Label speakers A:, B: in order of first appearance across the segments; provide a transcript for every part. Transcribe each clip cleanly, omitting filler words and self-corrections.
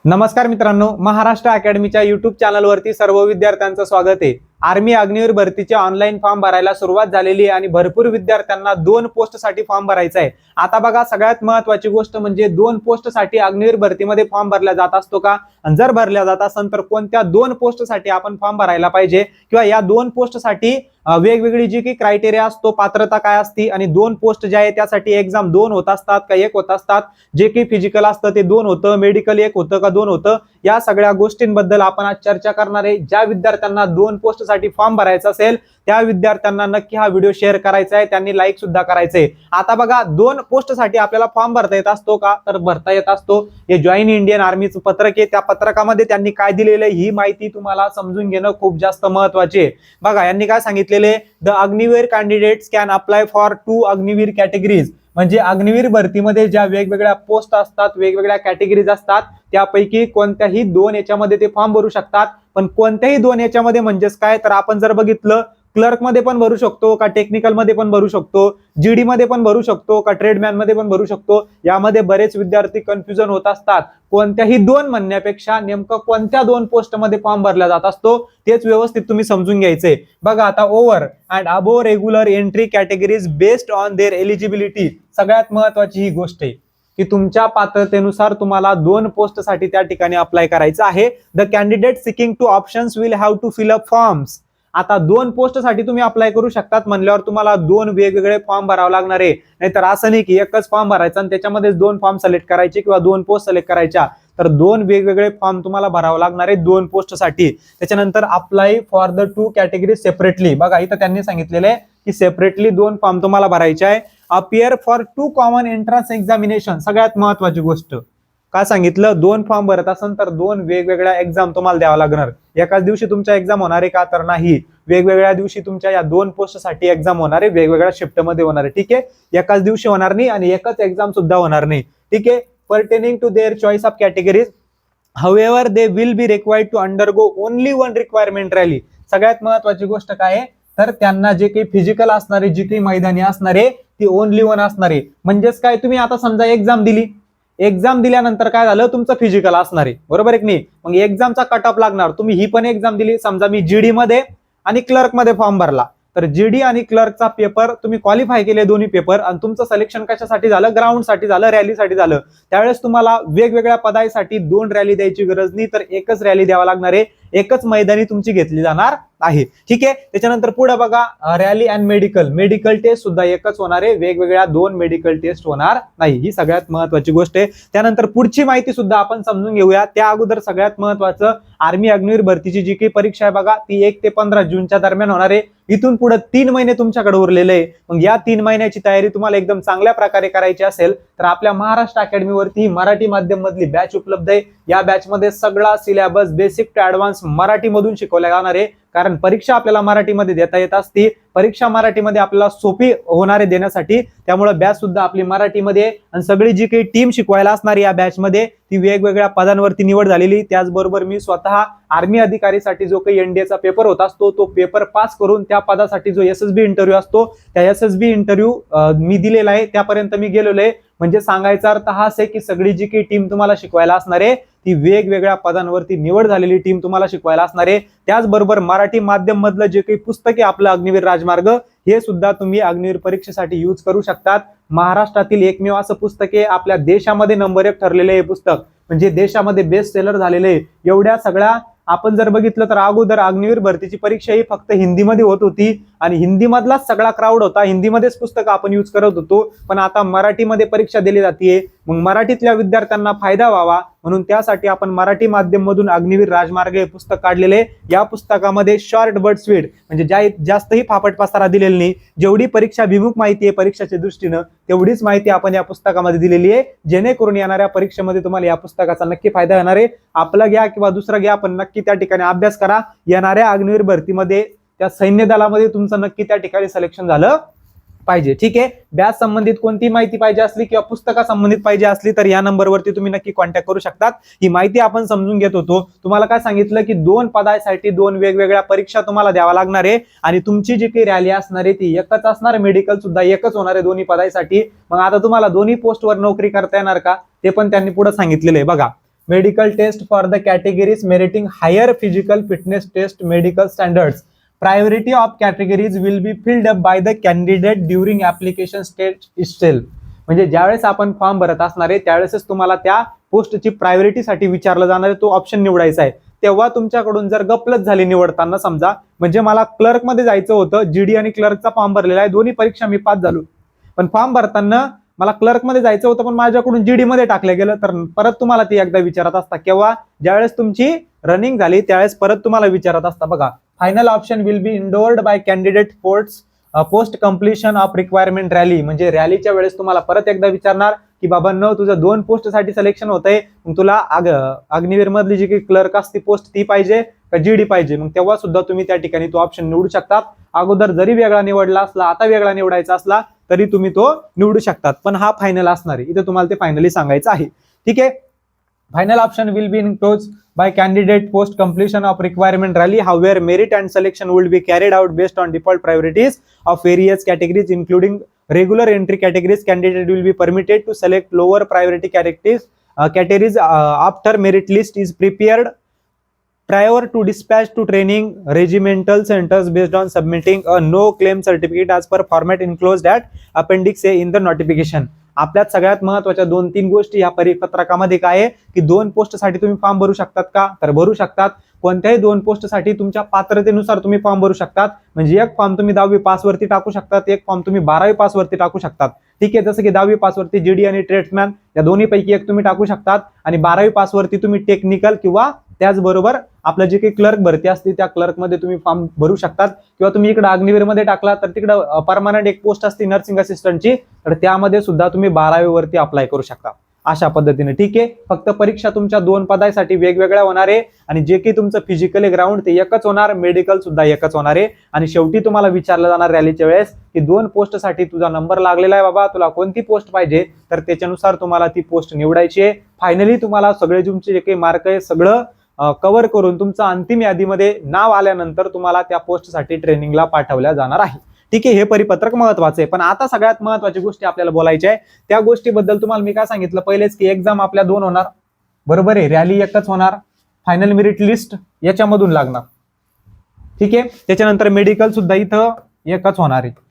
A: नमस्कार मित्रांनो, महाराष्ट्र अकॅडमीच्या युट्यूब चॅनलवरती सर्व विद्यार्थ्यांचं स्वागत आहे। आर्मी अग्निवीर भरतीचे ऑनलाईन फॉर्म भरायला सुरुवात झालेली आहे आणि भरपूर विद्यार्थ्यांना 2 पोस्टसाठी फॉर्म भरायचा आहे। आता बघा, सगळ्यात महत्त्वाची गोष्ट म्हणजे 2 पोस्टसाठी अग्निवीर भरतीमध्ये फॉर्म भरला जात असतो का, आणि जर भरला जात असेल तर कोणत्या 2 पोस्टसाठी आपण फॉर्म भरायला पाहिजे, किंवा या 2 पोस्टसाठी वेगवेगळी जी की क्रायटेरिया असतो, पात्रता काय असती, आणि 2 पोस्ट जे आहे त्यासाठी एक्झाम 2 होत असतात का 1 होत असतात, जे की फिजिकल असतं ते 2 होतं, मेडिकल 1 होतं का 2 होतं, या सगळ्या गोष्टींबद्दल आपण आज चर्चा करणार आहे। ज्या विद्यार्थ्यांना 2 पोस्टसाठी फॉर्म भरायचा असेल त्या विद्यार्थ्यांना नक्की हा व्हिडिओ शेअर करायचा आहे, त्यांनी लाईक सुद्धा करायचंय। आता बघा, 2 पोस्टसाठी आपल्याला फॉर्म भरता येत असतो का, तर भरता येत असतो। हे जॉईन इंडियन आर्मीचं पत्रक आहे, त्या पत्रकामध्ये त्यांनी काय दिलेलं आहे ही माहिती तुम्हाला समजून घेणं खूप जास्त महत्त्वाचे आहे। बघा, यांनी काय सांगितलेले, the Agniveer candidates can apply for 2 Agniveer categories, म्हणजे अग्निवीर भरतीमध्ये ज्या वेगवेगळ्या पोस्ट असतात, वेगवेगळ्या कॅटेगरीज असतात, त्यापैकी कोणत्याही 2 याच्यामध्ये ते फॉर्म भरू शकतात। पण कोणत्याही 2 याच्यामध्ये म्हणजेच काय, तर आपण जर बघितलं, क्लर्क मध्ये पण भरू शकतो का, टेक्निकल मध्ये पण भरू शकतो, जीडी मध्ये पण भरू शकतो का, ट्रेडमॅन मध्ये पण भरू शकतो। यामध्ये बरेच विद्यार्थी कन्फ्युजन होत असतात। कोणत्याही 2 म्हणण्यापेक्षा नेमकं कोणत्या 2 पोस्ट मध्ये फॉर्म भरला जात असतो तेच व्यवस्थित तुम्ही समजून घ्यायचंय। बघा, आता over and above regular entry categories based on their eligibility, सगळ्यात महत्वाची ही गोष्ट आहे की तुमच्या पात्रतेनुसार तुम्हाला 2 पोस्टसाठी त्या ठिकाणी अप्लाय करायचं आहे। The candidate seeking two options will have to fill up forms. आता 2 पोस्टसाठी तुम्ही अप्लाय करू शकतात म्हणल्यावर तुम्हाला 2 वेगवेगळे फॉर्म भरावे लागणार आहे। नाहीतर असं नाही की एकच फॉर्म भरायचा आणि त्याच्यामध्ये 2 फॉर्म सिलेक्ट करायचे किंवा 2 पोस्ट सिलेक्ट करायच्या, तर 2 वेगवेगळे फॉर्म तुम्हाला भरावे लागणार आहे 2 पोस्टसाठी। त्याच्यानंतर apply for the 2 categories separately, बघा इथं त्यांनी सांगितलेले की सेपरेटली 2 फॉर्म तुम्हाला भरायचे आहे। Appear for 2 common entrance examination, सगळ्यात महत्वाची गोष्ट काय सांगितलं, 2 फॉर्म भरत असेल तर 2 वेगवेगळ्या एक्झाम तुम्हाला द्यावा लागणार। एकाच दिवशी तुमच्या एक्झाम होणार आहे का, तर नाही, वेगवेगळ्या दिवशी तुमच्या या 2 पोस्टसाठी एक्झाम होणार आहे, वेगवेगळ्या शिफ्ट मध्ये होणार आहे। ठीक आहे, एकाच दिवशी होणार नाही आणि एकच एक्झाम सुद्धा होणार नाही। ठीक आहे, pertaining to their choice of categories, however they will be required to undergo only 1 requirement rally. सगळ्यात महत्वाची गोष्ट काय आहे, तर त्यांना जे काही फिजिकल असणारे, जी काही मैदानी असणारे, ती ओनली 1 असणारे। म्हणजेच काय, तुम्ही आता समजा एक्झाम दिली, एक्झाम दिल्यानंतर काय झालं, तुमचं फिजिकल असणार आहे, बरोबर आहे की नाही, मग एक्झामचा कट ऑफ लागणार। तुम्ही ही पण एक्झाम दिली, समजा मी जीडी मध्ये आणि क्लर्क मध्ये फॉर्म भरला, तर जीडी आणि क्लर्कचा पेपर तुम्ही क्वालिफाय केले दोन्ही पेपर, आणि तुमचं सिलेक्शन कशासाठी झालं, ग्राउंड साठी झालं, रॅलीसाठी झालं। त्यावेळेस तुम्हाला वेगवेगळ्या पदासाठी 2 रॅली द्यायची गरज नाही, तर एकच रॅली द्यावा लागणार आहे, एकच मैदानी तुमची घेतली जाणार आहे। ठीक आहे, त्याच्यानंतर पुढे बघा, rally and medical, medical test सुद्धा एकच होणार आहे, वेगवेगळ्या 2 मेडिकल टेस्ट होणार नाही, ही सगळ्यात महत्वाची गोष्ट आहे। त्यानंतर पुढची माहिती सुद्धा आपण समजून घेऊया। त्या अगोदर सगळ्यात महत्वाचं, आर्मी अग्निवीर भरतीची जी काही परीक्षा आहे बघा, ती 1 ते 15 जूनच्या दरम्यान होणार आहे। इथून पुढे 3 महिने तुमच्याकडे उरलेले आहे। मग या 3 महिन्याची तयारी तुम्हाला एकदम चांगल्या प्रकारे करायची असेल तर आपल्या महाराष्ट्र अकॅडमीवरती मराठी माध्यम मधली बॅच उपलब्ध आहे। या बॅच मध्ये सगळा syllabus basic to advance Marathi मधून शिकवल्या जाणार आहे, कारण परीक्षा आपल्याला मराठीमध्ये देता येत असती, परीक्षा मराठीमध्ये आपल्याला सोपी होणारे देण्यासाठी, त्यामुळे बॅच सुद्धा आपली मराठीमध्ये आहे। आणि सगळी जी काही टीम शिकवायला असणारी या बॅच मध्ये ती वेगवेगळ्या पदांवरती निवड झालेली। त्याचबरोबर मी स्वतः आर्मी अधिकारीसाठी जो काही एनडीएचा पेपर होत असतो, तो पेपर पास करून त्या पदासाठी जो एसएसबी इंटरव्ह्यू असतो, त्या एसएसबी इंटरव्ह्यू मी दिलेला आहे, त्यापर्यंत मी गेलेलो आहे। म्हणजे सांगायचा अर्थ हाच आहे की सगळी जी काही टीम तुम्हाला शिकवायला असणार आहे ती वेगवेगळ्या पदांवरती निवड झालेली टीम तुम्हाला शिकवायला असणार आहे। त्याचबरोबर मराठी माध्यम मधलं जे काही पुस्तक आहे आपलं अग्निवीर राजमार्ग, हे सुद्धा तुम्ही अग्निवीर परीक्षेसाठी यूज करू शकतात। महाराष्ट्रातील एकमेव असं पुस्तक आहे, आपल्या देशामध्ये नंबर 1 ठरलेले हे पुस्तक, म्हणजे देशामध्ये बेस्ट सेलर झालेले। एवढ्या सगळ्या आपण जर बघितलं तर अगोदर अग्निवीर भरतीची परीक्षा ही फक्त हिंदीमध्ये होत होती आणि हिंदी मधलाच सगळा क्राऊड होता, हिंदीमध्येच पुस्तकं आपण यूज करत होतो। पण आता मराठीमध्ये परीक्षा दिली जाते, मग मराठीतल्या विद्यार्थ्यांना फायदा व्हावा म्हणून त्यासाठी आपण मराठी माध्यम मधून अग्निवीर राजमार्ग हे पुस्तक काढलेले। या पुस्तकामध्ये शॉर्ट बट स्वीट, म्हणजे जास्तही फापट पसारा दिलेली नाही, जेवढी परीक्षा भिमुख माहिती आहे परीक्षेच्या दृष्टीनं तेवढीच माहिती आपण या पुस्तकामध्ये दिलेली आहे, जेणेकरून येणाऱ्या परीक्षेमध्ये तुम्हाला या पुस्तकाचा नक्की फायदा होणार आहे। आपला घ्या किंवा दुसरा घ्या, पण नक्की त्या ठिकाणी अभ्यास करा। येणाऱ्या अग्निवीर भरतीमध्ये त्या सैन्य दलामध्ये तुमचं नक्की त्या ठिकाणी सिलेक्शन झालं पाहिजे। ठीक आहे, बॅच संबंधित कोणती माहिती पाहिजे असली किंवा पुस्तका संबंधित पाहिजे असली तर या नंबरवरती तुम्ही नक्की कॉन्टॅक्ट करू शकतात। ही माहिती आपण समजून घेत होतो। तुम्हाला काय सांगितलं की 2 पदासाठी 2 वेगवेगळ्या परीक्षा तुम्हाला द्यावा लागणार आहे, आणि तुमची जी काही रॅली असणार आहे ती एकच असणार, मेडिकल सुद्धा एकच होणार आहे दोन्ही पदासाठी। मग आता तुम्हाला दोन्ही पोस्टवर नोकरी करता येणार का, ते पण त्यांनी पुढे सांगितलेलं आहे। बघा, medical test for the categories meriting higher physical fitness test medical standards. Priority of categories will be filled up by the candidate during application stage itself. म्हणजे ज्यावेळेस आपण फॉर्म भरत असणार आहे त्यावेळेसच तुम्हाला त्या पोस्टची प्रायोरिटीसाठी विचारलं जाणार आहे, तो ऑप्शन निवडायचा आहे. तेव्हा तुमच्याकडून जर गफलत झाली निवडताना, समजा म्हणजे मला क्लर्क मध्ये जायचं होतं, जीडी आणि क्लर्कचा फॉर्म भरलेला आहे, दोन्ही परीक्षा मी पास झालो, पण फॉर्म भरताना मला क्लर्क मध्ये जायचं होतं पण माझ्याकडून जीडी मध्ये टाकलं गेलं, तर परत तुम्हाला ती एकदा विचारत असता. केव्हा? ज्यावेळेस तुमची रनिंग झाली त्यावेळेस परत तुम्हाला विचारत असता. बघा, final option will be endorsed by candidate post completion of requirement rally. म्हणजे रॅलीच्या वेळेस तुम्हाला परत एकदा विचारणार की बाबांनो तुझं 2 पोस्टसाठी सिलेक्शन होतंय, मग तुला अग्निवीर मधली जी काही क्लर्क असते पोस्ट ती पाहिजे का जीडी पाहिजे, मग तेव्हा सुद्धा तुम्ही त्या ठिकाणी तो ऑप्शन निवडू शकतात. अगोदर जरी वेगळा निवडला असला, आता वेगळा निवडायचा असला तरी तुम्ही तो निवडू शकतात, पण हा फायनल असणार आहे. इथे तुम्हाला ते फायनली सांगायचं आहे. ठीक आहे. Final option will B enclose by candidate post completion of requirement rally. However, merit and selection will be carried out based on default priorities of various categories, including regular entry categories. Candidate will be permitted to select lower priority categories after merit list is prepared prior to dispatch to training regimental centers based on submitting a no claim certificate as per format enclosed at appendix A in the notification. आपल्यात सगळ्यात महत्वाच्या 2-3 गोष्टी या परिपत्रकामध्ये काय आहे की 2 पोस्टसाठी तुम्ही form भरू शकतात का, तर भरू शकतात. कोणत्याही 2 पोस्टसाठी तुमच्या पात्रतेनुसार तुम्ही फॉर्म भरू शकतात. म्हणजे एक फॉर्म तुम्ही 10वी पास वरती टाकू शकतात, एक फॉर्म तुम्ही 12वी पास वरती टाकू शकतात. ठीक आहे. जसं की 10वी पास वरती जीडी आणि ट्रेड्समॅन या दोन्हीपैकी एक तुम्ही टाकू शकतात, आणि 12वी पास वरती तुम्ही टेक्निकल किंवा त्याचबरोबर आपलं जे काही क्लर्क भरती असते त्या क्लर्क मध्ये तुम्ही फॉर्म भरू शकतात. किंवा तुम्ही इकडे अग्निवीर मध्ये टाकला तर तिकडे परमनंट एक पोस्ट असते नर्सिंग असिस्टंटची, तर त्यामध्ये सुद्धा तुम्ही 12वी वरती अप्लाय करू शकता. अशा पद्धतीने. ठीक आहे. फक्त परीक्षा तुमच्या 2 पदासाठी वेगवेगळ्या होणार आहे, आणि जे काही तुमचं फिजिकली ग्राउंड ते एकच होणार, मेडिकल सुद्धा एकच होणार आहे. आणि शेवटी तुम्हाला विचारलं जाणार रॅलीच्या वेळेस की 2 पोस्टसाठी तुझा नंबर लागलेला आहे बाबा, तुला कोणती पोस्ट पाहिजे, तर त्याच्यानुसार तुम्हाला ती पोस्ट निवडायची आहे. फायनली तुम्हाला सगळे तुमचे जे काही मार्क आहे सगळं कव्हर करून तुमचं अंतिम यादीमध्ये नाव आल्यानंतर तुम्हाला त्या पोस्टसाठी ट्रेनिंगला पाठवल्या जाणार आहे. ठीक आहे. हे परिपत्रक महत्वाचं आहे. पण आता सगळ्यात महत्वाची गोष्टी आपल्याला बोलायच्या आहे. त्या गोष्टीबद्दल तुम्हाला मी काय सांगितलं पहिलेच की एक्झाम आपल्या 2 होणार, बरोबर आहे. रॅली एकच होणार, फायनल मेरिट लिस्ट याच्यामधून लागणार. ठीक आहे. त्याच्यानंतर मेडिकल सुद्धा इथं एकच होणार आहे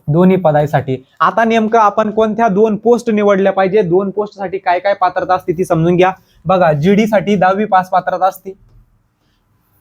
A: दोन्ही पदासाठी. आता नेमकं आपण कोणत्या 2 पोस्ट निवडल्या पाहिजे, 2 पोस्टसाठी काय काय पात्रता असते ती समजून घ्या. बघा, जीडी साठी 10वी पास पात्रता असते,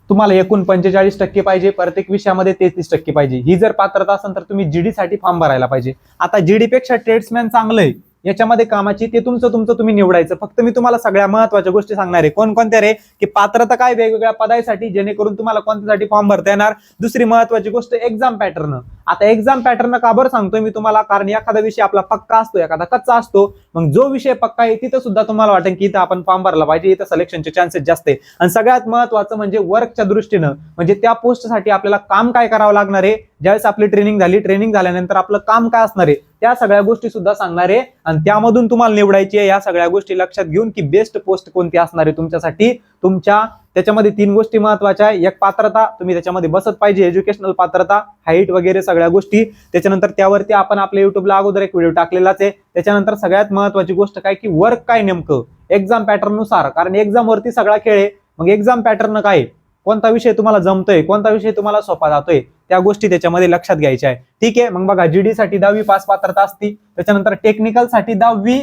A: तुम्हाला एकूण 45% पाहिजे, प्रत्येक विषयामध्ये 33% पाहिजे. ही जर पात्रता असेल तर तुम्ही जीडी साठी फॉर्म भरायला पाहिजे. आता जीडी पेक्षा ट्रेड्समॅन चांगलं आहे याच्यामध्ये कामाची, ते तुमचं तुम्ही निवडायचं. फक्त मी तुम्हाला सगळ्या महत्वाच्या गोष्टी सांगणार आहे. कोणकोणत्या रे की पात्रता काय वेगवेगळ्या पदासाठी, जेणेकरून तुम्हाला कोणत्यासाठी फॉर्म भरता येणार. दुसरी महत्वाची गोष्ट एक्झाम पॅटर्न. आता एक्झाम पॅटर्न का बरं सांगतोय मी तुम्हाला, कारण एखादा विषय आपला पक्का असतो, एखादा कच्चा असतो. मग जो विषय पक्का आहे तिथं सुद्धा तुम्हाला वाटेल की इथं आपण फॉर्म भरला पाहिजे, इथं सिलेक्शनचे चान्सेस जास्त आहे. आणि सगळ्यात महत्वाचं म्हणजे वर्कच्या दृष्टीनं, म्हणजे त्या पोस्टसाठी आपल्याला काम काय करावं लागणार आहे, ज्यावेळेस आपली ट्रेनिंग झाली, ट्रेनिंग झाल्यानंतर आपलं काम काय असणार आहे, त्या सगळ्या गोष्टी सुद्धा सांगणार आहे. आणि त्यामधून तुम्हाला निवडायची आहे. या सगळ्या गोष्टी लक्षात घेऊन की बेस्ट पोस्ट कोणती असणार आहे तुमच्यासाठी. तुमच्या त्याच्यामध्ये 3 गोष्टी महत्वाच्या आहे. एक पात्रता, तुम्ही त्याच्यामध्ये बसत पाहिजे, एज्युकेशनल पात्रता, हाईट वगैरे सगळ्या गोष्टी. त्याच्यानंतर त्यावरती आपण आपल्या युट्यूबला अगोदर एक व्हिडिओ टाकलेलाच आहे. त्याच्यानंतर सगळ्यात महत्वाची गोष्ट काय की वर्क काय नेमकं एक्झाम पॅटर्न नुसार, कारण एक्झाम वरती सगळा खेळ आहे. मग एक्झाम पॅटर्न काय, कोणता विषय तुम्हाला जमतोय, कोणता विषय तुम्हाला सोपा जातोय, त्या गोष्टी त्याच्यामध्ये लक्षात घ्यायच्या आहे. ठीक आहे. मग बघा, जीडी साठी 10वी पास पात्रता असती, त्याच्यानंतर टेक्निकल साठी 10वी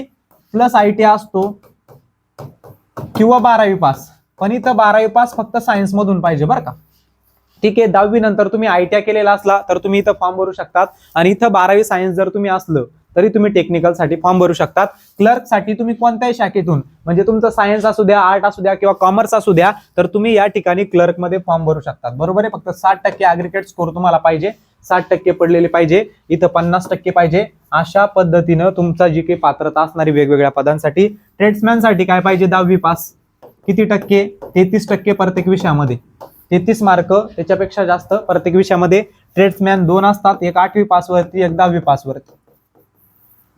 A: प्लस ITI असतो किंवा 12वी पास. पण इथं 12वी पास फक्त सायन्स मधून पाहिजे बरं का. ठीक आहे. 10वी नंतर तुम्ही ITI केलेला असला तर तुम्ही इथं फॉर्म भरू शकतात, आणि इथं 12वी सायन्स जर तुम्ही असलं तरी तुम्ही टेक्निकल साठी फॉर्म भरू शकतात. क्लर्क साठी तुम्ही कोणत्याही शाखेतून, म्हणजे तुमचं सायन्स असू द्या, आर्ट असू द्या किंवा कॉमर्स असू द्या, तर तुम्ही या ठिकाणी क्लर्क मध्ये फॉर्म भरू शकतात. बरोबर आहे. फक्त 60% ऍग्रीगेट स्कोर तुम्हाला पाहिजे, 60% पडलेले पाहिजे, इथं 50% पाहिजे. अशा पद्धतीनं तुमचा जी काही पात्रता असणारी वेगवेगळ्या पदांसाठी. ट्रेड्समॅन साठी काय पाहिजे, 10वी पास. किती टक्के, 33% प्रत्येक विषयामध्ये, 33 मार्क त्याच्यापेक्षा जास्त प्रत्येक विषयामध्ये. ट्रेड्समॅन 2 असतात, एक 8वी पास वरती, एक 10वी पास वरती.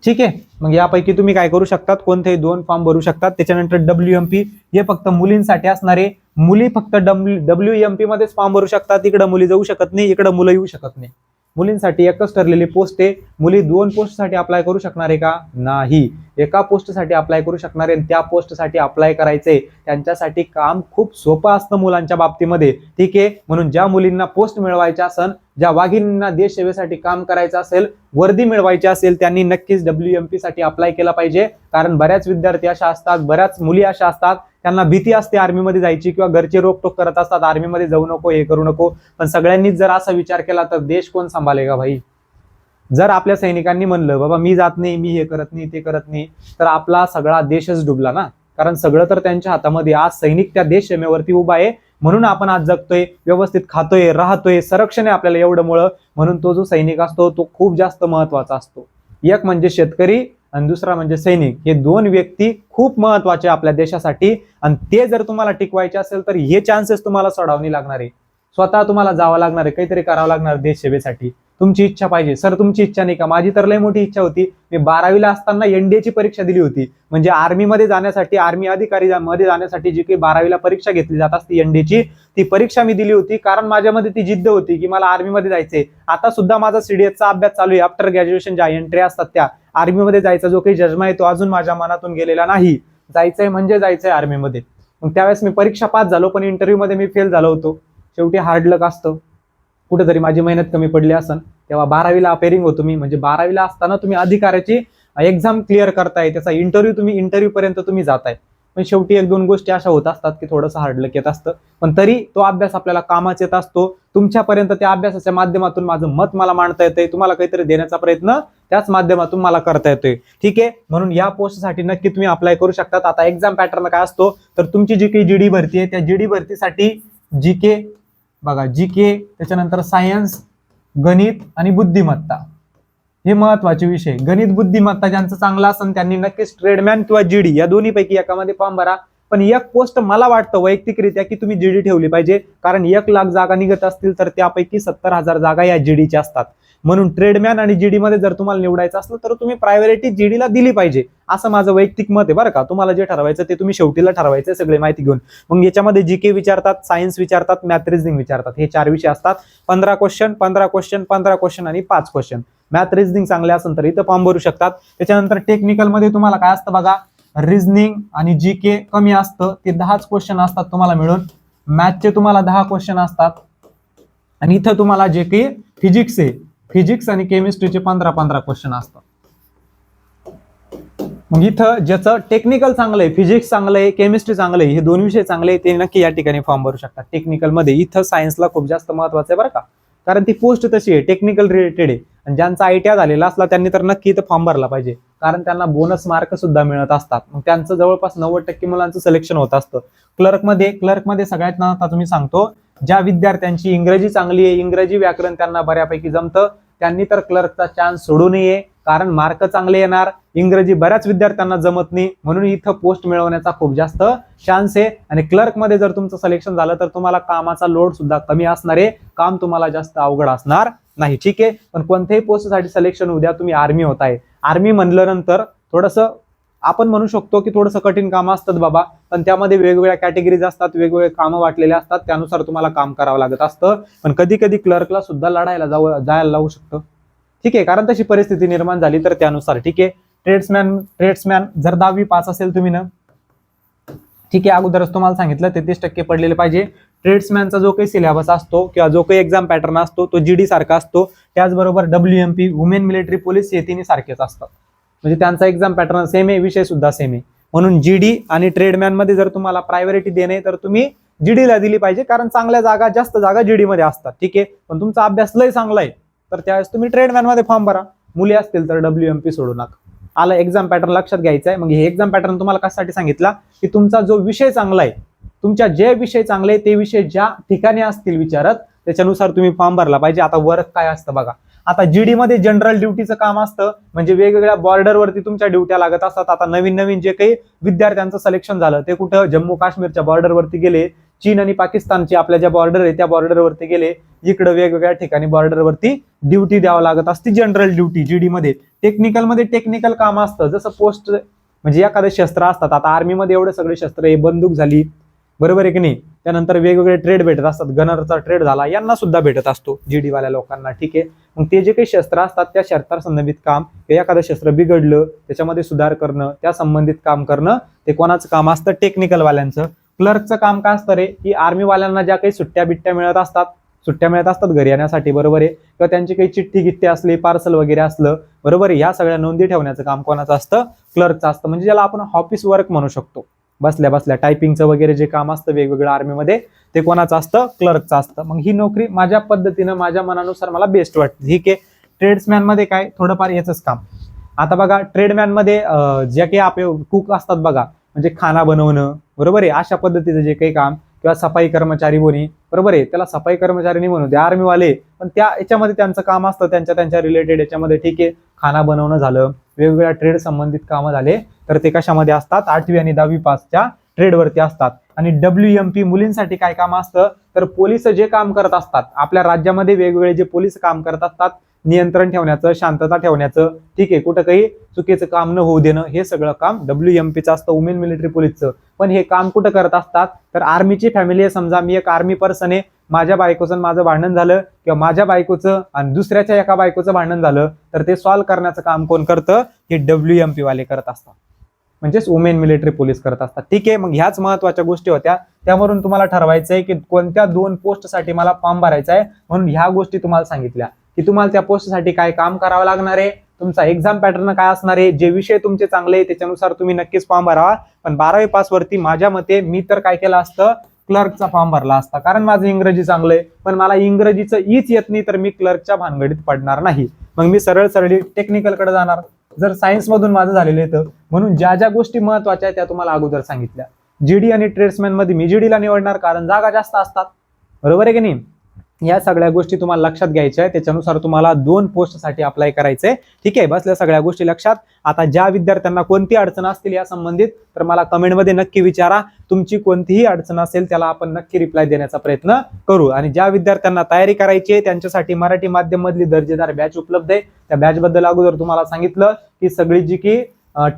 A: ठीक आहे. मग यापैकी तुम्ही काय करू शकतात, कोणतेही 2 फॉर्म भरू शकतात. त्याच्यानंतर WMP हे फक्त मुलींसाठी असणारे, मुली फक्त WMP मध्येच फॉर्म भरू शकतात. इकडे मुली जाऊ शकत नाही, इकडे मुलं येऊ शकत नाही. मुलींसाठी एकच ठरलेली पोस्ट आहे. मुली 2 पोस्टसाठी अप्लाय करू शकणार आहे का? नाही. एका पोस्टसाठी अप्लाय करू शकणार आहे. त्या पोस्टसाठी अप्लाय करायचंय त्यांच्यासाठी काम खूप सोपं असतं मुलांच्या बाबतीमध्ये. ठीक आहे, म्हणून ज्या मुलींना पोस्ट मिळवायच्या असेल, ज्या वाघिणींना देश सेवेसाठी काम करायचं असेल, वर्दी मिळवायची असेल, त्यांनी नक्कीच WMP साठी अप्लाय केला पाहिजे. कारण बऱ्याच विद्यार्थी अशा असतात, बऱ्याच मुली अशा असतात, त्यांना भीती असते आर्मीमध्ये जायची किंवा घरचे रोकटोक करत असतात, आर्मीमध्ये जाऊ नको, हे करू नको. पण सगळ्यांनीच जर असा विचार केला तर देश कोण सांभाळेगा भाई? जर आपल्या सैनिकांनी म्हणलं बाबा मी जात नाही, मी हे करत नाही, ते करत नाही, तर आपला सगळा देशच डुबला ना. कारण सगळं तर त्यांच्या हातामध्ये. आज सैनिक त्या देश सीमेवरती उभा आहे, म्हणून आपण आज जगतोय, व्यवस्थित खातोय, राहतोय, संरक्षण आहे आपल्याला एवढं मुळे. म्हणून तो जो सैनिक असतो तो खूप जास्त महत्वाचा असतो. एक म्हणजे शेतकरी आणि दुसरा म्हणजे सैनिक. हे 2 व्यक्ती खूप महत्वाचे आपल्या देशासाठी. आणि ते जर तुम्हाला टिकवायचे असेल तर हे चान्सेस तुम्हाला सोडावणी लागणार आहे. स्वतः तुम्हाला जावं लागणार आहे, काहीतरी करावं लागणार देश सेवेसाठी. तुमची इच्छा पाहिजे. सर तुमची इच्छा नाही का? माझी तर लय मोठी इच्छा होती. मी 12वीला असताना NDAची परीक्षा दिली होती. म्हणजे आर्मीमध्ये जाण्यासाठी, आर्मी अधिकारी मध्ये जाण्यासाठी जी काही 12वीला परीक्षा घेतली जात असते NDAची, ती परीक्षा मी दिली होती. कारण माझ्यामध्ये ती जिद्द होती की मला आर्मीमध्ये जायचंय. आता सुद्धा माझा CDSचा अभ्यास चालू आहे. आफ्टर ग्रॅज्युएशन ज्या एंट्री असतात त्या आर्मीमध्ये जायचा जो काही जजमा आहे तो अजून माझ्या मनातून गेलेला नाही. जायचंय म्हणजे जायचंय आर्मीमध्ये. मग त्यावेळेस मी परीक्षा पास झालो, पण इंटरव्ह्यू मध्ये मी फेल झालो होतो. शेवटी हार्ड लक असतं. कुठेतरी माझी मेहनत कमी पडली असन. तेव्हा 12वीला अपेरिंग होतो मी. म्हणजे 12वीला असताना तुम्ही अधिकाऱ्याची एक्झाम क्लिअर करताय, त्याचा इंटरव्ह्यू पर्यंत तुम्ही जाताय. पण शेवटी 1-2 गोष्टी अशा होत असतात की थोडंसं हार्ड लक येत असतं. पण तरी तो अभ्यास आपल्याला कामाच येत असतो. तुमच्यापर्यंत त्या अभ्यासाच्या माध्यमातून माझं मत मला मांडता येतंय, तुम्हाला काहीतरी देण्याचा प्रयत्न त्याच माध्यमातून मला करता येतोय. ठीक आहे, म्हणून या पोस्टसाठी नक्की तुम्ही अप्लाय करू शकतात. आता एक्झाम पॅटर्न काय असतो, तर तुमची जी काही GD भरती आहे त्या GD भरतीसाठी GK बघा, GK, त्याच्यानंतर सायन्स, गणित आणि बुद्धिमत्ता हे महत्वाचे विषय. गणित बुद्धिमत्ता ज्यांचं चांगलं असेल त्यांनी नक्कीच ट्रेडमॅन किंवा GD या दोन्हीपैकी एकामध्ये फॉर्म भरा. पण एक पोस्ट मला वाटतं वैयक्तिकरित्या की तुम्ही GD ठेवली पाहिजे. कारण 1 लाख जागा निघत असतील तर त्यापैकी 70,000 जागा या GDच्या असतात. म्हणून ट्रेडमॅन आणि GD मध्ये जर तुम्हाला निवडायचं असलं तर तुम्ही प्रायोरिटी GD ला दिली पाहिजे, असं माझं वैयक्तिक मत आहे बरं का. तुम्हाला जे ठरवायचं ते तुम्ही शेवटीला ठरवायचं सगळी माहिती घेऊन. मग याच्यामध्ये GK विचारतात, सायन्स विचारतात, मॅथ रिझनिंग विचारतात. हे 4 विषय असतात. 15 क्वेश्चन, 15 क्वेश्चन, 15 क्वेश्चन आणि 5 क्वेश्चन. मॅथ रिझनिंग चांगले असेल तर इथं फॉर्म भरू शकतात. त्याच्यानंतर टेक्निकल मध्ये तुम्हाला काय असतं बघा, रिझनिंग आणि GK कमी असतं, ते 10च क्वेश्चन असतात तुम्हाला मिळून. मॅथचे तुम्हाला 10 क्वेश्चन असतात. आणि इथं तुम्हाला जे काही फिजिक्स आहे, फिजिक्स आणि केमिस्ट्रीचे 15-15 क्वेश्चन असतात. मग इथं ज्याचं टेक्निकल चांगलं आहे, फिजिक्स चांगलं आहे, केमिस्ट्री चांगलं आहे, हे 2 विषय चांगले आहे, ते नक्की या ठिकाणी फॉर्म भरू शकतात. टेक्निकल मध्ये इथं सायन्सला खूप जास्त महत्वाचं आहे बरं का. कारण ती पोस्ट तशी आहे, टेक्निकल रिलेटेड आहे. आणि ज्यांचा ITI झालेला असला त्यांनी तर नक्की इथं फॉर्म भरला पाहिजे. कारण त्यांना बोनस मार्क सुद्धा मिळत असतात. मग त्यांचं जवळपास 90% मुलांचं सिलेक्शन होत असतं. क्लर्कमध्ये सगळ्यात ना आता तुम्ही सांगतो, ज्या विद्यार्थ्यांची इंग्रजी चांगली आहे, इंग्रजी व्याकरण त्यांना बऱ्यापैकी जमतं, त्यांनी तर क्लर्कचा चान्स सोडू नये. कारण मार्क चांगले येणार. इंग्रजी बऱ्याच विद्यार्थ्यांना जमत नाही, म्हणून इथं पोस्ट मिळवण्याचा खूप जास्त चान्स आहे. आणि क्लर्कमध्ये जर तुमचं सिलेक्शन झालं तर तुम्हाला कामाचा लोड सुद्धा कमी असणार आहे. काम तुम्हाला जास्त अवघड असणार नाही. ठीक आहे, पण कोणत्याही पोस्टसाठी सिलेक्शन उद्या तुम्ही आर्मी होताय. आर्मी म्हणल्यानंतर थोडंसं आपण म्हणू शकतो की थोडंसं कठीण काम असतात बाबा, पण त्यामध्ये वेगवेगळ्या कॅटेगरीज असतात, वेगवेगळे कामं वाटलेले असतात, त्यानुसार तुम्हाला काम करावं लागत असतं. पण कधी कधी क्लर्कला सुद्धा लढायला जायला लावू शकतं. ठीक आहे, कारण तशी परिस्थिती निर्माण झाली तर त्यानुसार. ठीक आहे, ट्रेड्समॅन जर 10वी पास असेल तुम्ही ना, ठीक आहे, अगोदरच तुम्हाला सांगितलं 33% पडलेले पाहिजे. ट्रेड्समॅनचा जो काही सिलेबस असतो किंवा जो काही एक्झाम पॅटर्न असतो तो GD सारखा असतो. त्याचबरोबर WMP, वुमेन मिलिटरी पोलीस, हे तिन्ही सारखेच असतात. म्हणजे त्यांचा एक्झाम पॅटर्न सेम आहे, विषय सुद्धा सेम आहे. म्हणून GD आणि ट्रेडमॅन मध्ये जर तुम्हाला प्रायोरिटी देणे तर तुम्ही GD ला दिली पाहिजे. कारण चांगल्या जागा, जास्त जागा GD मध्ये असतात. ठीक आहे, पण तुमचा अभ्यास लय चांगला आहे तर त्यावेळेस तुम्ही ट्रेडमॅन मध्ये फॉर्म भरा. मुली असतील तर WMP सोडू नका. आला एक्झाम पॅटर्न लक्षात घ्यायचा आहे. मग हे एक्झाम पॅटर्न तुम्हाला कशासाठी सांगितला की तुमचा जो विषय चांगला आहे, तुमच्या जे विषय चांगले ते विषय ज्या ठिकाणी असतील विचारत त्याच्यानुसार तुम्ही फॉर्म भरला पाहिजे. आता वर्क काय असतं बघा. आता GD मध्ये जनरल ड्युटीचं काम असतं, म्हणजे वेगवेगळ्या बॉर्डरवरती तुमच्या ड्युट्या लागत असतात. आता नवीन जे काही विद्यार्थ्यांचं सिलेक्शन झालं ते कुठं जम्मू काश्मीरच्या बॉर्डरवरती गेले, चीन आणि पाकिस्तानची आपल्या ज्या बॉर्डर आहे त्या बॉर्डरवरती गेले, इकडे वेगवेगळ्या ठिकाणी बॉर्डरवरती ड्युटी द्यावं लागत असते, जनरल ड्युटी GD मध्ये. टेक्निकल टेक्निकल काम असतं, जसं पोस्ट म्हणजे एखादे शस्त्र असतात. आता आर्मीमध्ये एवढे सगळे शस्त्र आहे, बंदूक झाली, बरोबर आहे की नाही, त्यानंतर वेगवेगळे ट्रेड भेटत असतात, गनरचा ट्रेड झाला, यांना सुद्धा भेटत असतो GD वाल्या लोकांना, ठीक आहे. मग ते जे काही शस्त्र असतात त्या शस्त्रां संबंधित काम, एखादं शस्त्र बिघडलं त्याच्यामध्ये सुधार करणं, त्या संबंधित काम करणं, ते कोणाचं काम असतं, टेक्निकल वाल्यांचं. क्लर्कचं काम काय असतं रे, की आर्मी वाल्यांना ज्या काही सुट्ट्या बिट्ट्या मिळत असतात घरी येण्यासाठी, बरोबर आहे, किंवा त्यांची काही चिठ्ठी गिट्टी असली, पार्सल वगैरे असलं, बरोबर आहे, या सगळ्या नोंदी ठेवण्याचं काम कोणाचं असतं, क्लर्कचं असतं. म्हणजे ज्याला आपण ऑफिस वर्क म्हणू शकतो, बसल्या बसल्या टायपिंगचं वगैरे जे काम असतं वेगवेगळं आर्मीमध्ये, ते कोणाचं असतं, क्लर्कचं असतं. मग ही नोकरी माझ्या पद्धतीनं माझ्या मनानुसार मला बेस्ट वाटते, ठीक आहे. ट्रेड्समॅन मध्ये काय थोडंफार याचंच काम. आता बघा ट्रेडमॅन मध्ये जे काही आपले कुक असतात बघा, म्हणजे खाना बनवणं, बरोबर आहे, अशा पद्धतीचं जे काही काम, किंवा सफाई कर्मचारी कोणी, बरोबर आहे, त्याला सफाई कर्मचारी नाही म्हणू द्या, आर्मीवाले, पण त्या याच्यामध्ये त्यांचं काम असतं त्यांच्या रिलेटेड याच्यामध्ये, ठीक आहे. खाना बनवणं झालं, वेगवेगळ्या ट्रेड संबंधित कामं झाले, तर ते कशामध्ये असतात, 8वी आणि 10वी पासच्या ट्रेडवरती असतात. आणि WMP मुलींसाठी काय काम असतं, तर पोलीस जे काम करत असतात आपल्या राज्यामध्ये, वेगवेगळे जे पोलीस काम करत असतात, नियंत्रण ठेवण्याचं, शांतता ठेवण्याचं, ठीक आहे, कुठं काही चुकीचं काम न होऊ देणं, हे सगळं काम WMPचं असतं, वुमेन मिलिटरी पोलीसचं. पण हे काम कुठं करत असतात, तर आर्मीची फॅमिली आहे, समजा मी एक आर्मी पर्सन आहे, माझ्या बायकोचं माझं भांडण झालं, किंवा माझ्या बायकोचं आणि दुसऱ्याच्या एका बायकोचं भांडण झालं, तर ते सॉल्व्ह करण्याचं काम कोण करतं, हे WMP वाले करत असतात, म्हणजेच वुमेन मिलिटरी पोलीस करत असतात, ठीक आहे. मग ह्याच महत्वाच्या गोष्टी होत्या, त्यावरून तुम्हाला ठरवायचं आहे की कोणत्या 2 पोस्टसाठी मला फॉर्म भरायचा आहे. म्हणून ह्या गोष्टी तुम्हाला सांगितल्या की तुम्हाला त्या पोस्टसाठी काय काम करावं लागणार आहे, तुमचा एक्झाम पॅटर्न काय असणार आहे, जे विषय तुमचे चांगले आहे त्याच्यानुसार तुम्ही नक्कीच फॉर्म भरावा. पण 12वी पास वरती माझ्या मते मी तर काय केलं असतं, क्लर्कचा फॉर्म भरला असता, कारण माझं इंग्रजी चांगलं आहे. पण मला इंग्रजीचं ईच येत नाही, तर मी क्लर्कच्या भानगडीत पडणार नाही. मग मी सरळ टेक्निकलकडे जाणार, जर सायन्स मधून माझं झालेलं आहे तर. म्हणून ज्या ज्या गोष्टी महत्वाच्या आहेत त्या तुम्हाला अगोदर सांगितल्या. GD आणि ट्रेड्समॅन मध्ये मी GD ला निवडणार, कारण जागा जास्त असतात, बरोबर आहे की नाही. या सगळ्या गोष्टी तुम्हाला लक्षात घ्यायच्या आहे, त्याच्यानुसार तुम्हाला 2 पोस्टसाठी अप्लाय करायचंय, ठीक आहे. बसल्या सगळ्या गोष्टी लक्षात. आता ज्या विद्यार्थ्यांना कोणती अडचण असतील या संबंधित, तर मला कमेंटमध्ये नक्की विचारा. तुमची कोणतीही अडचण असेल त्याला आपण नक्की रिप्लाय देण्याचा प्रयत्न करू. आणि ज्या विद्यार्थ्यांना तयारी करायची आहे त्यांच्यासाठी मराठी माध्यम मधली दर्जेदार बॅच उपलब्ध आहे. त्या बॅच बद्दल अगोदर तुम्हाला सांगितलं की सगळी जी की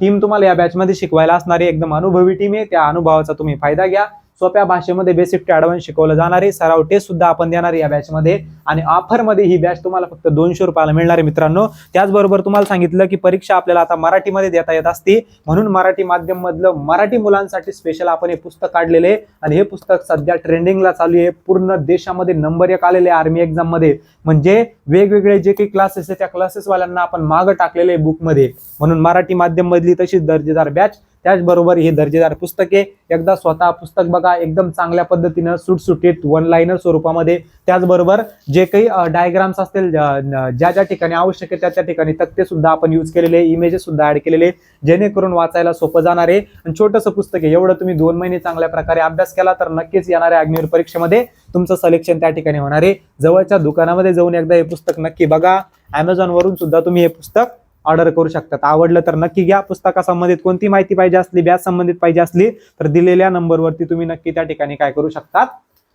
A: टीम तुम्हाला या बॅच मध्ये शिकवायला असणारी एकदम अनुभवी टीम आहे. त्या अनुभवाचा तुम्ही फायदा घ्या. सोप्या भाषेमध्ये बेसिक ते ॲडव्हान्स शिकवलं जाणार आहे. सराव टेस्ट सुद्धा आपण देणार आहे या बॅच मध्ये. आणि ऑफर मध्ये ही बॅच तुम्हाला फक्त 200 रुपयाला मिळणार आहे मित्रांनो. त्याचबरोबर तुम्हाला सांगितलं की परीक्षा आपल्याला आता मराठीमध्ये देता येत असते, म्हणून मराठी माध्यम मधलं मराठी मुलांसाठी स्पेशल आपण हे पुस्तक काढलेले आहे. आणि हे पुस्तक सध्या ट्रेंडिंगला चालू आहे. पूर्ण देशामध्ये नंबर 1 आलेले आर्मी एक्झाम मध्ये. म्हणजे वेगवेगळे जे काही क्लासेस आहे त्या क्लासेस वाल्यांना आपण मागं टाकलेले आहे बुक मध्ये. म्हणून मराठी माध्यम मधली तशीच दर्जेदार बॅच, त्याचबरोबर हे दर्जेदार पुस्तके. एकदा स्वतः पुस्तक बघा, एकदम चांगल्या पद्धतीनं सुटसुटीत 1 लाइनर स्वरूपामध्ये. त्याचबरोबर जे काही डायग्राम्स असतील ज्या ज्या ठिकाणी आवश्यक आहे त्या ठिकाणी तक्ते सुद्धा आपण यूज केलेले, इमेजेस सुद्धा ऍड केलेले, जेणेकरून वाचायला सोपं जाणार आहे. आणि छोटंसं पुस्तक आहे, एवढं तुम्ही 2 महिने चांगल्या प्रकारे अभ्यास केला तर नक्कीच येणाऱ्या अग्निवीर परीक्षेमध्ये तुमचं सिलेक्शन त्या ठिकाणी होणार आहे. जवळच्या दुकानामध्ये जाऊन एकदा हे पुस्तक नक्की बघा. Amazon वरून सुद्धा तुम्ही हे पुस्तक ऑर्डर करू शकतात. आवडलं तर नक्की घ्या. पुस्तका संबंधित कोणती माहिती पाहिजे असली, बॅच संबंधित पाहिजे असली तर दिलेल्या नंबरवरती तुम्ही नक्की त्या ठिकाणी काय करू शकतात,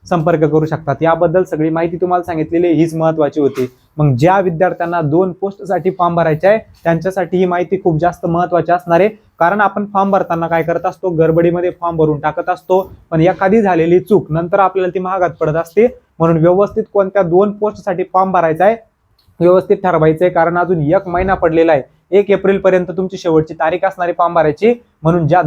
A: संपर्क करू शकतात. याबद्दल सगळी माहिती तुम्हाला सांगितलेली हीच महत्वाची होती. मग ज्या विद्यार्थ्यांना 2 पोस्टसाठी फॉर्म भरायचे आहे त्यांच्यासाठी ही माहिती खूप जास्त महत्वाची असणार आहे. कारण आपण फॉर्म भरताना काय करत असतो, गडबडीमध्ये फॉर्म भरून टाकत असतो, पण एखादी झालेली चूक नंतर आपल्याला ती महागात पडत असते. म्हणून व्यवस्थित कोणत्या 2 पोस्टसाठी फॉर्म भरायचा आहे व्यवस्थित ठरवायचंय. कारण अजून 1 महिना पडलेला आहे. 1 एप्रिल पर्यंत तुमची शेवटची तारीख असणारी फॉर्म भरायची. म्हणून ज्या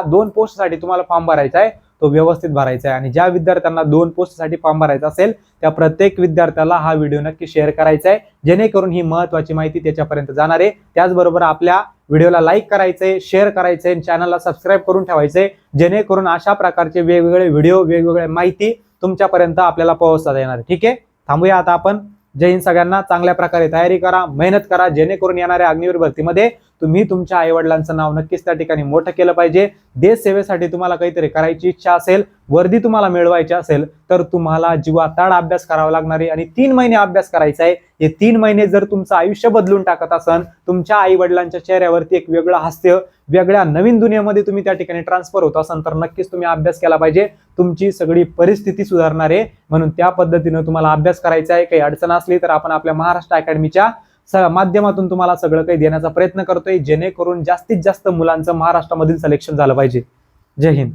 A: 2 पोस्टसाठी तुम्हाला फॉर्म भरायचा आहे तो व्यवस्थित भरायचा आहे. आणि ज्या विद्यार्थ्यांना 2 पोस्टसाठी फॉर्म भरायचा असेल त्या प्रत्येक विद्यार्थ्याला हा व्हिडिओ नक्की शेअर करायचा आहे, जेणेकरून ही महत्वाची माहिती त्याच्यापर्यंत जाणार आहे. त्याचबरोबर आपल्या व्हिडिओला लाईक करायचंय, शेअर करायचंय, चॅनलला सबस्क्राईब करून ठेवायचंय, जेणेकरून अशा प्रकारचे वेगवेगळे व्हिडिओ, वेगवेगळे माहिती तुमच्यापर्यंत आपल्याला पोहोचता येणार आहे. ठीक आहे, थांबूया आता आपण. जय हिंद सगळ्यांना. चांगल्या प्रकारे तयारी करा, मेहनत करा, जेणेकरून येणाऱ्या अग्निवीर भरतीमध्ये तुम्ही तुमच्या आई वडिलांचं नाव नक्कीच त्या ठिकाणी मोठं केलं पाहिजे. देश सेवेसाठी तुम्हाला काहीतरी करायची इच्छा असेल, वर्दी तुम्हाला मिळवायची असेल तर तुम्हाला जीवाताड अभ्यास करावा लागणार आहे. आणि 3 महिने अभ्यास करायचा आहे. हे 3 महिने जर तुमचं आयुष्य बदलून टाकत असन, तुमच्या आई वडिलांच्या चेहऱ्यावरती एक वेगळं हास्य, वेगळ्या नवीन दुनियेमध्ये तुम्ही त्या ठिकाणी ट्रान्सफर होत असन तर नक्कीच तुम्ही अभ्यास केला पाहिजे. तुमची सगळी परिस्थिती सुधारणार आहे. म्हणून त्या पद्धतीनं तुम्हाला अभ्यास करायचा आहे. काही अडचण असली तर आपण आपल्या महाराष्ट्र अकॅडमीच्या माध्यमातून तुम्हाला सगळं काही देण्याचा प्रयत्न करतोय, जेणेकरून जास्तीत जास्त मुलांचं महाराष्ट्रामधील सिलेक्शन झालं पाहिजे. जय हिंद.